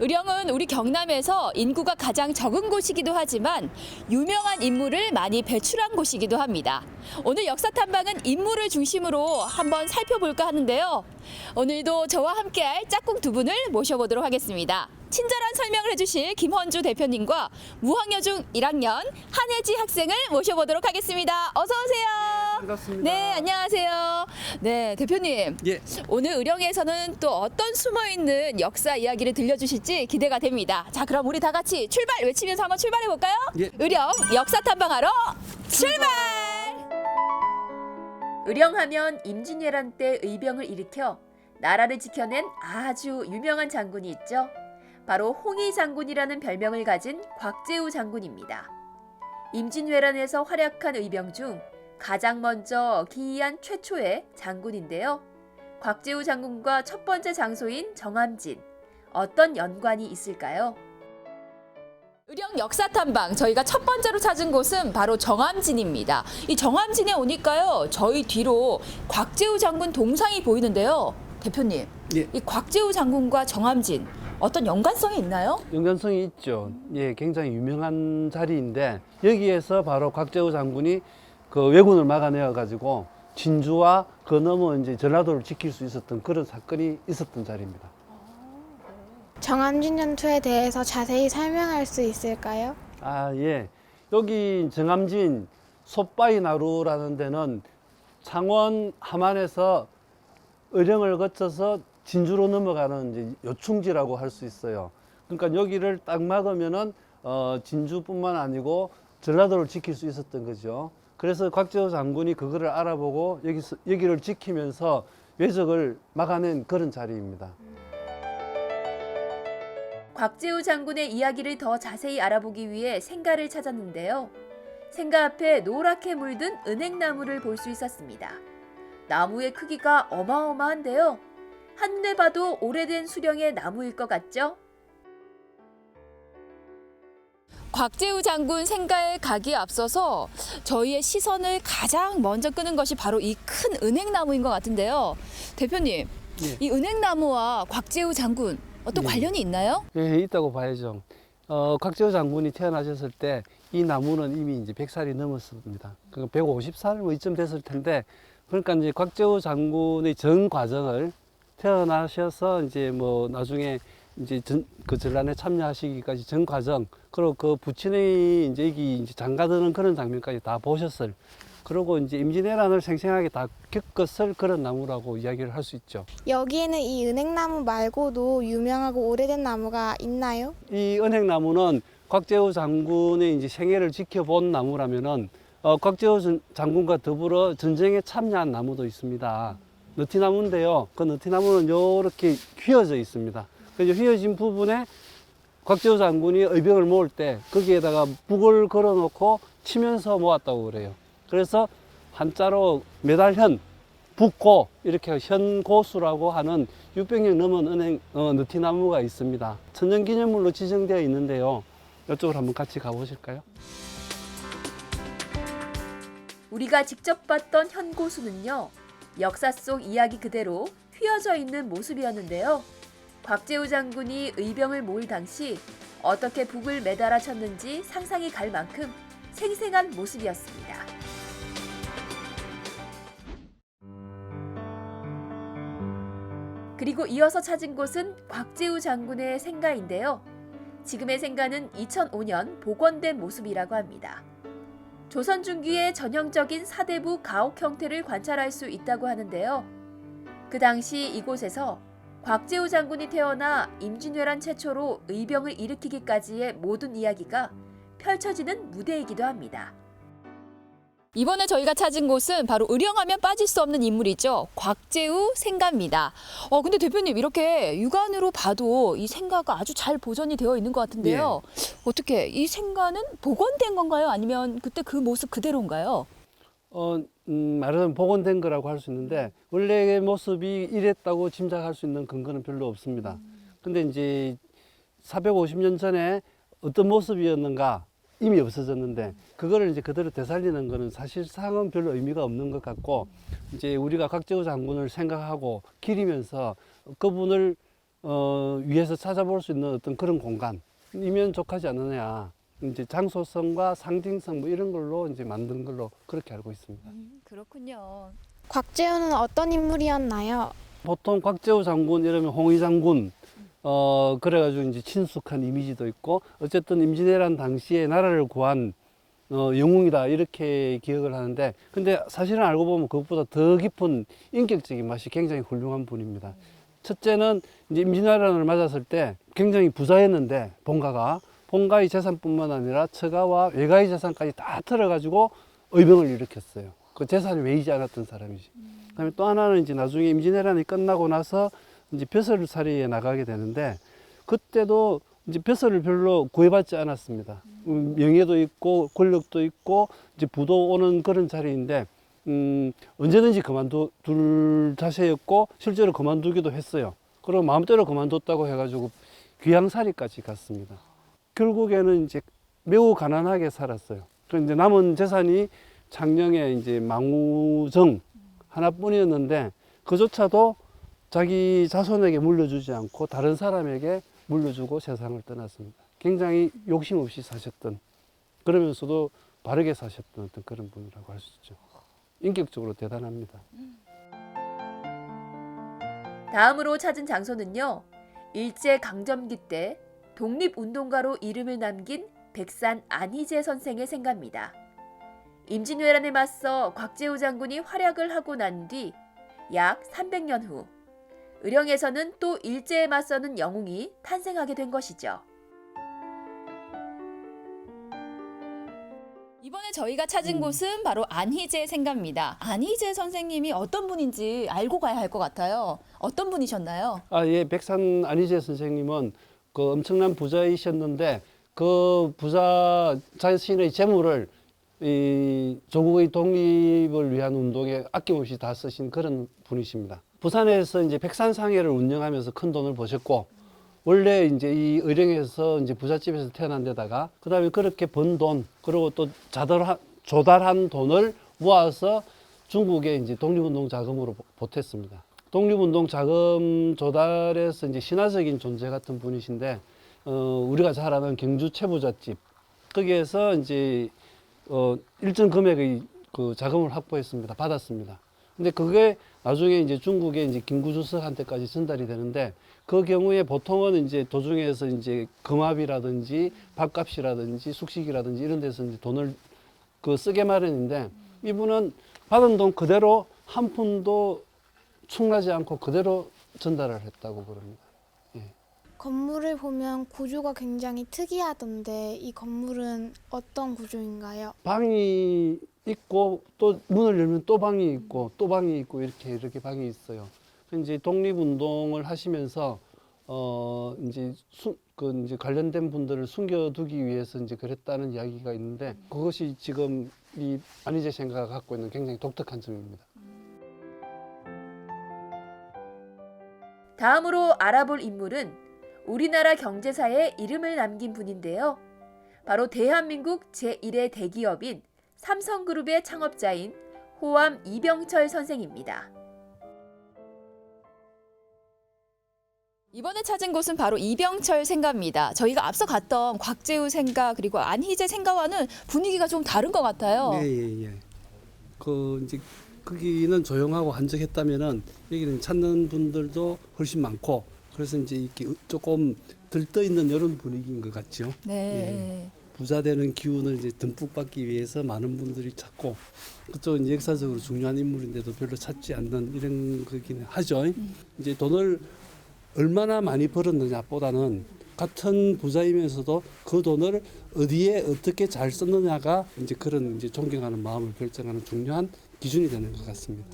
의령은 우리 경남에서 인구가 가장 적은 곳이기도 하지만 유명한 인물을 많이 배출한 곳이기도 합니다. 오늘 역사 탐방은 인물을 중심으로 한번 살펴볼까 하는데요. 오늘도 저와 함께할 짝꿍 두 분을 모셔보도록 하겠습니다. 친절한 설명을 해주실 김헌주 대표님과 무학여중 1학년 한혜지 학생을 모셔보도록 하겠습니다. 어서 오세요. 반갑습니다. 네, 안녕하세요. 네, 대표님. 예. 오늘 의령에서는 또 어떤 숨어있는 역사 이야기를 들려주실지 기대가 됩니다. 자, 그럼 우리 다 같이 출발 외치면서 한번 출발해볼까요? 예. 의령 역사 탐방하러 출발! 의령하면 임진왜란 때 의병을 일으켜 나라를 지켜낸 아주 유명한 장군이 있죠. 바로 홍위 장군이라는 별명을 가진 곽재우 장군입니다. 임진왜란에서 활약한 의병 중 가장 먼저 기이한 최초의 장군인데요. 곽재우 장군과 첫 번째 장소인 정암진, 어떤 연관이 있을까요? 의령 역사 탐방, 저희가 첫 번째로 찾은 곳은 바로 정암진입니다. 이 정암진에 오니까요, 저희 뒤로 곽재우 장군 동상이 보이는데요. 대표님, 예. 이 곽재우 장군과 정암진 어떤 연관성이 있나요? 연관성이 있죠. 예, 굉장히 유명한 자리인데 여기에서 바로 곽재우 장군이 그 왜군을 막아내어 가지고 진주와 그 너머 이제 전라도를 지킬 수 있었던 그런 사건이 있었던 자리입니다. 정암진 전투에 대해서 자세히 설명할 수 있을까요? 아, 예. 여기 정암진 솥바위 나루라는 데는 창원 함안에서 의령을 거쳐서 진주로 넘어가는 이제 요충지라고 할 수 있어요. 그러니까 여기를 딱 막으면은 진주뿐만 아니고 전라도를 지킬 수 있었던 거죠. 그래서 곽재우 장군이 그거를 알아보고 여기를 지키면서 왜적을 막아낸 그런 자리입니다. 곽재우 장군의 이야기를 더 자세히 알아보기 위해 생가를 찾았는데요. 생가 앞에 노랗게 물든 은행나무를 볼 수 있었습니다. 나무의 크기가 어마어마한데요. 한눈에 봐도 오래된 수령의 나무일 것 같죠? 곽재우 장군 생가에 가기에 앞서서 저희의 시선을 가장 먼저 끄는 것이 바로 이 큰 은행나무인 것 같은데요. 대표님, 예. 이 은행나무와 곽재우 장군 어떤 예. 관련이 있나요? 예, 있다고 봐야죠. 곽재우 장군이 태어나셨을 때 이 나무는 이미 이제 100살이 넘었습니다. 그러니까 150살 뭐 이쯤 됐을 텐데, 그러니까 이제 곽재우 장군의 전 과정을 태어나셔서 이제 뭐 나중에 이제 그 전란에 참여하시기까지 전 과정, 그리고 그 부친의 이제 여기 이제 장가드는 그런 장면까지 다 보셨을, 그리고 이제 임진왜란을 생생하게 다 겪었을 그런 나무라고 이야기를 할 수 있죠. 여기에는 이 은행나무 말고도 유명하고 오래된 나무가 있나요? 이 은행나무는 곽재우 장군의 이제 생애를 지켜본 나무라면은 곽재우 장군과 더불어 전쟁에 참여한 나무도 있습니다. 느티나무인데요. 그 느티나무는 이렇게 휘어져 있습니다. 그래서 휘어진 부분에 곽재우 장군이 의병을 모을 때 거기에다가 북을 걸어놓고 치면서 모았다고 그래요. 그래서 한자로 매달현, 북고 이렇게 현고수라고 하는 600년 넘은 느티나무가 있습니다. 천년기념물로 지정되어 있는데요. 이쪽으로 한번 같이 가보실까요? 우리가 직접 봤던 현고수는요, 역사 속 이야기 그대로 휘어져 있는 모습이었는데요. 곽재우 장군이 의병을 모을 당시 어떻게 북을 매달아 쳤는지 상상이 갈 만큼 생생한 모습이었습니다. 그리고 이어서 찾은 곳은 곽재우 장군의 생가인데요. 지금의 생가는 2005년 복원된 모습이라고 합니다. 조선 중기의 전형적인 사대부 가옥 형태를 관찰할 수 있다고 하는데요. 그 당시 이곳에서 곽재우 장군이 태어나 임진왜란 최초로 의병을 일으키기까지의 모든 이야기가 펼쳐지는 무대이기도 합니다. 이번에 저희가 찾은 곳은 바로 의령하면 빠질 수 없는 인물이죠. 곽재우 생가입니다. 근데 대표님, 이렇게 육안으로 봐도 이 생가가 아주 잘 보존이 되어 있는 것 같은데요. 어떻게 이 생가는 복원된 건가요? 아니면 그때 그 모습 그대로인가요? 말하자면 복원된 거라고 할 수 있는데 원래의 모습이 이랬다고 짐작할 수 있는 근거는 별로 없습니다. 근데 이제 450년 전에 어떤 모습이었는가 이미 없어졌는데 그거를 이제 그대로 되살리는 거는 사실상은 별로 의미가 없는 것 같고, 이제 우리가 곽재우 장군을 생각하고 기리면서 그분을 위에서 찾아볼 수 있는 어떤 그런 공간이면 족하지 않느냐. 이제 장소성과 상징성 뭐 이런 걸로 이제 만든 걸로 그렇게 알고 있습니다. 그렇군요. 곽재우는 어떤 인물이었나요? 보통 곽재우 장군 이러면 홍위 장군 그래가지고 이제 친숙한 이미지도 있고 어쨌든 임진왜란 당시에 나라를 구한 영웅이다 이렇게 기억을 하는데 근데 사실은 알고 보면 그것보다 더 깊은 인격적인 맛이 굉장히 훌륭한 분입니다. 첫째는 이제 임진왜란을 맞았을 때 굉장히 부자였는데 본가의 재산뿐만 아니라 처가와 외가의 재산까지 다 털어가지고 의병을 일으켰어요. 그 재산이 외이지 않았던 사람이지. 그다음에 또 하나는 이제 나중에 임진왜란이 끝나고 나서 이제 벼슬살이에 나가게 되는데 그때도 이제 벼슬을 별로 구애받지 않았습니다. 명예도 있고 권력도 있고 이제 부도 오는 그런 자리인데 언제든지 그만둘 자세였고 실제로 그만두기도 했어요. 그리고 마음대로 그만뒀다고 해가지고 귀양살이까지 갔습니다. 결국에는 이제 매우 가난하게 살았어요. 그런데 이제 남은 재산이 창녕에 이제 망우정 하나뿐이었는데 그조차도 자기 자손에게 물려주지 않고 다른 사람에게 물려주고 세상을 떠났습니다. 굉장히 욕심 없이 사셨던 그러면서도 바르게 사셨던 어떤 그런 분이라고 할 수 있죠. 인격적으로 대단합니다. 다음으로 찾은 장소는요. 일제 강점기 때 독립운동가로 이름을 남긴 백산 안희재 선생의 생가입니다. 임진왜란에 맞서 곽재우 장군이 활약을 하고 난 뒤 약 300년 후 의령에서는 또 일제에 맞서는 영웅이 탄생하게 된 것이죠. 이번에 저희가 찾은 곳은 바로 안희재 생가입니다. 안희재 선생님이 어떤 분인지 알고 가야 할 것 같아요. 어떤 분이셨나요? 예, 백산 안희재 선생님은 그 엄청난 부자이셨는데 그 부자 자신의 재물을 이 조국의 독립을 위한 운동에 아낌없이 다 쓰신 그런 분이십니다. 부산에서 이제 백산상회를 운영하면서 큰 돈을 버셨고 원래 이제 이 의령에서 이제 부잣집에서 태어난 데다가 그다음에 그렇게 번 돈 그리고 또 조달한 돈을 모아서 중국에 이제 독립운동 자금으로 보탰습니다. 독립운동 자금 조달에서 이제 신화적인 존재 같은 분이신데 우리가 잘 아는 경주 최부잣집 거기에서 이제 일정 금액의 그 자금을 확보했습니다. 받았습니다. 근데 그게 나중에 이제 중국의 이제 김구주석한테까지 전달이 되는데 그 경우에 보통은 이제 도중에서 이제 금압이라든지 밥값이라든지 숙식이라든지 이런 데서 이제 돈을 그 쓰게 마련인데 이분은 받은 돈 그대로 한 푼도 충나지 않고 그대로 전달을 했다고 그럽니다. 건물을 보면 구조가 굉장히 특이하던데 이 건물은 어떤 구조인가요? 방이 있고 또 문을 열면 또 방이 있고 또 방이 있고 이렇게 방이 있어요. 이제 독립운동을 하시면서 이제 이제 관련된 분들을 숨겨두기 위해서 이제 그랬다는 이야기가 있는데 그것이 지금 이 안희재 생가가 갖고 있는 굉장히 독특한 점입니다. 다음으로 알아볼 인물은 우리나라 경제사에 이름을 남긴 분인데요. 바로 대한민국 제1의 대기업인 삼성그룹의 창업자인 호암 이병철 선생입니다. 이번에 찾은 곳은 바로 이병철 생가입니다. 저희가 앞서 갔던 곽재우 생가 그리고 안희재 생가와는 분위기가 좀 다른 것 같아요. 예. 그 이제 거기는 조용하고 한적했다면은 여기는 찾는 분들도 훨씬 많고 그래서 이제 이렇게 조금 들떠 있는 이런 분위기인 것 같죠. 네. 부자 되는 기운을 이제 듬뿍 받기 위해서 많은 분들이 찾고 그쪽은 역사적으로 중요한 인물인데도 별로 찾지 않는 이런 거긴 하죠. 이제 돈을 얼마나 많이 벌었느냐보다는 같은 부자이면서도 그 돈을 어디에 어떻게 잘 썼느냐가 이제 그런 이제 존경하는 마음을 결정하는 중요한 기준이 되는 것 같습니다.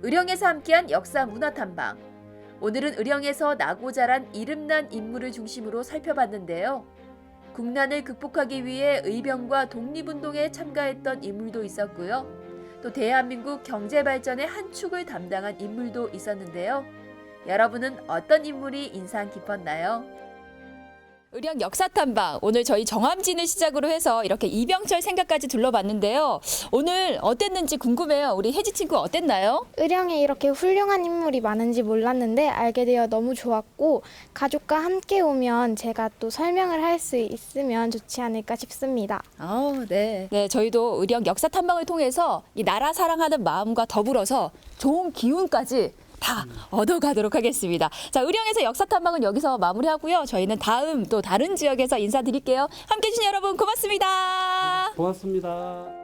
의령에서 함께한 역사 문화 탐방. 오늘은 의령에서 나고 자란 이름난 인물을 중심으로 살펴봤는데요. 국난을 극복하기 위해 의병과 독립운동에 참가했던 인물도 있었고요. 또 대한민국 경제 발전의 한 축을 담당한 인물도 있었는데요. 여러분은 어떤 인물이 인상 깊었나요? 의령 역사탐방 오늘 저희 정암진을 시작으로 해서 이렇게 이병철 생가까지 둘러봤는데요. 오늘 어땠는지 궁금해요. 우리 혜지 친구 어땠나요? 의령에 이렇게 훌륭한 인물이 많은지 몰랐는데 알게 되어 너무 좋았고 가족과 함께 오면 제가 또 설명을 할 수 있으면 좋지 않을까 싶습니다. 네. 네, 저희도 의령 역사탐방을 통해서 이 나라 사랑하는 마음과 더불어서 좋은 기운까지 다 얻어가도록 하겠습니다. 자, 의령에서 역사탐방은 여기서 마무리하고요. 저희는 다음 또 다른 지역에서 인사드릴게요. 함께해 주신 여러분 고맙습니다. 고맙습니다.